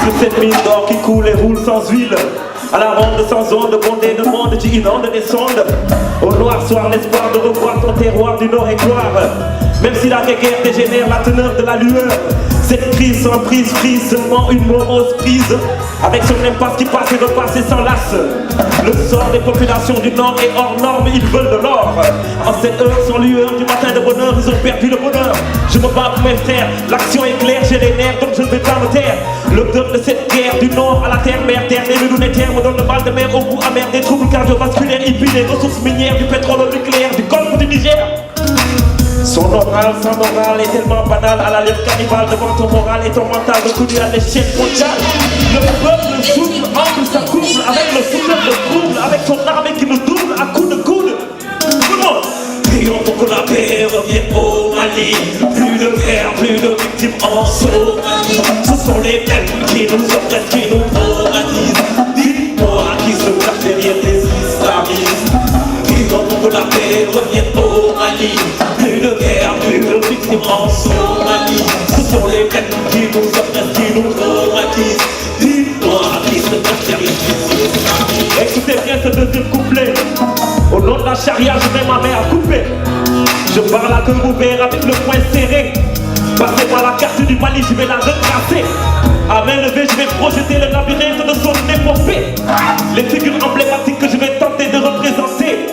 Sur cette mine d'or qui coule et roule sans huile, à la ronde sans onde, bondée de monde, tu inondes des sondes. Au noir soir, l'espoir de revoir ton terroir du nord et gloire. Même si la guerre dégénère la teneur de la lueur, cette crise sans prise frise seulement une morose prise. Avec son impasse qui passe et repasse et s'enlace. Le sort des populations du nord est hors norme, ils veulent de l'or. En cette heure sans lueur du matin de bonheur, ils ont perdu le bonheur. Je me bats pour mes frères, l'action est claire, j'ai les nerfs donc je ne vais pas me taire. L'odeur de cette guerre du nord à la terre mère, terre et le lunaire me donne le mal de mer au goût amer. Des troubles cardiovasculaires, et puis des ressources minières, du pétrole nucléaire, du golfe du Niger. Son oral sans morale est tellement banal, à l'allure cannibale devant ton moral et ton mental reconnu à l'échelle mondiale. Le peuple souffle, ample sa couple avec le souffle de trouble, avec son armée qui nous double à coups de coude. Tout le monde! Prions pour que la paix revienne au Mali. Plus de guerre, plus de victimes en Somalie. Ce sont les mêmes qui nous oppressent, qui nous moralisent. Dis-moi qui se cache derrière les islamistes. Prions pour que la paix revienne au Mali. Plus de guerre, plus de victimes en Somalie. Ce sont les mêmes qui nous oppressent, qui nous traumatisent. Dis-moi qui se cache derrière les islamistes. Écoutez bien ce deuxième couplet. Au nom de la charia, je vais ma mère couper. Je parle à cœur ouvert avec le poing serré. Passez-moi la carte du Mali, je vais la retracer. À main levée, je vais projeter le labyrinthe de son épopée. Les figures emblématiques que je vais tenter de représenter.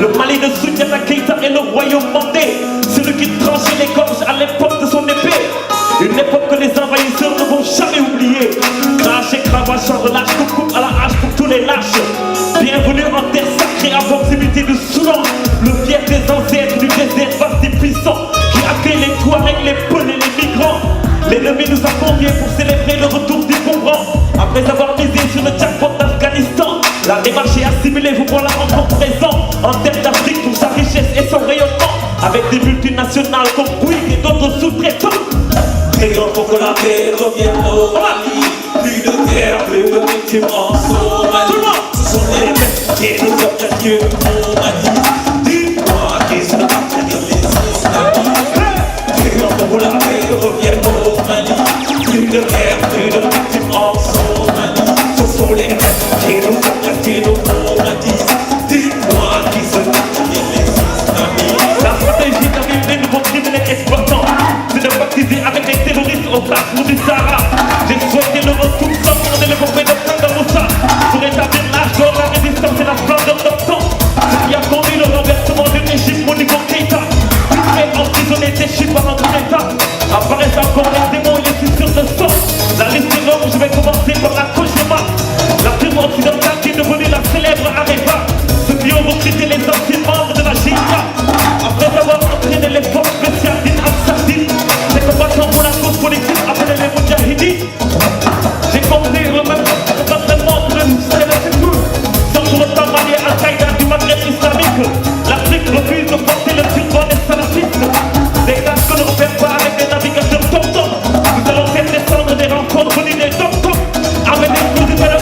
Le Mali de Soundiata Keïta et le royaume mandé. Celui qui tranchait les gorges à l'époque de son épée. Une époque que les envahisseurs ne vont jamais oublier. Crash et cravache en relâche, coupe à la hache pour tous les lâches. Bienvenue en terre sacrée à proximité du Soudan. Le fief des ancêtres du désert vaste et puissant, qui accueille les Touaregs, les Peuls et les migrants. L'ennemi nous a conviés pour célébrer le retour du bon. Après avoir misé sur le jackpot d'Afghanistan, la démarche est assimilée, vous voilà encore présent. En terre d'Afrique pour sa richesse et son rayonnement, avec des multinationales comme Bouygues et d'autres sous-traitants. Prions pour que la paix revienne au Mali. Plus de guerre, plus de victimes en Somalie. Ce sont les mêmes qui nous oppressent, qui nous traumatisent. Dis-moi qui se cache derrière les islamistes. Prions pour que la paix revienne au Mali. Plus de guerre, plus de victimes en Somalie. Ce sont les mêmes qui nous oppressent, qui nous traumatisent. Dis-moi qui se cache derrière les islamistes. La stratégie d'arriver des nouveaux criminels exploitants, c'est de baptiser avec les terroristes au plafond du Sahara. J'ai souhaité le retour sans monde et le forfait de Sanda Moussa pour établir l'âge d'or, la résistance et la splendeur de temps. Ce qui a conduit le renversement du régime Modibo Keïta. Tout fait emprisonné, déchu par un coup d'état. Apparaissent encore les démons et les fissures de sang. La liste est longue, je vais commencer par la Kojima. La tribu occidentale qui est devenue la célèbre Areva. Ceux qui ont recruté les anciens membres de la GIA. Après avoir entraîné les forces spéciales d'Il-Ansardine, ces combattants pour la cause politique appelés les Moudjahidines. J'ai compté eux-mêmes vraiment de sans pour autant marier Al-Qaïda du Maghreb islamique. L'Afrique refuse de porter le turban des salafistes. Des gars que ne repèrent pas avec des navigateurs tom-tom. Nous allons faire descendre des rencontres venues des tom-tom. Avec des coups de vélo.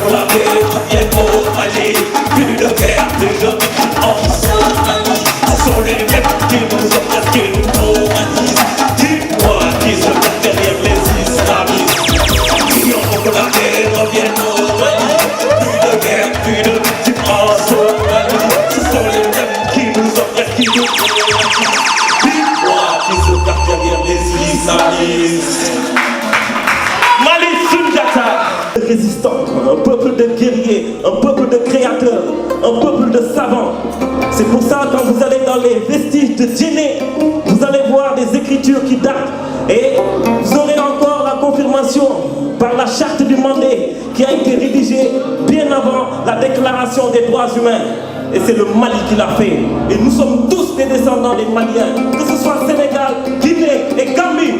Pour la paix revienne au Mali. Plus de guerre, plus de victimes en Somalie. Ce sont les mêmes qui nous oppressent, qui nous traumatisent. Dis-moi qui se cache derrière les islamistes. Prions pour que la paix revienne au Mali. Plus de guerre, plus de victimes en Somalie. Ce sont les mêmes qui nous oppressent, qui nous traumatisent. Dis-moi qui se cache derrière les islamistes. Mali Soundiata. Résistants, un peuple de guerriers, un peuple de créateurs, un peuple de savants. C'est pour ça quand vous allez dans les vestiges de Djenné, vous allez voir des écritures qui datent et vous aurez encore la confirmation par la charte du Mandé qui a été rédigée bien avant la déclaration des droits humains. Et c'est le Mali qui l'a fait. Et nous sommes tous des descendants des Maliens, que ce soit Sénégal, Guinée et Gambie.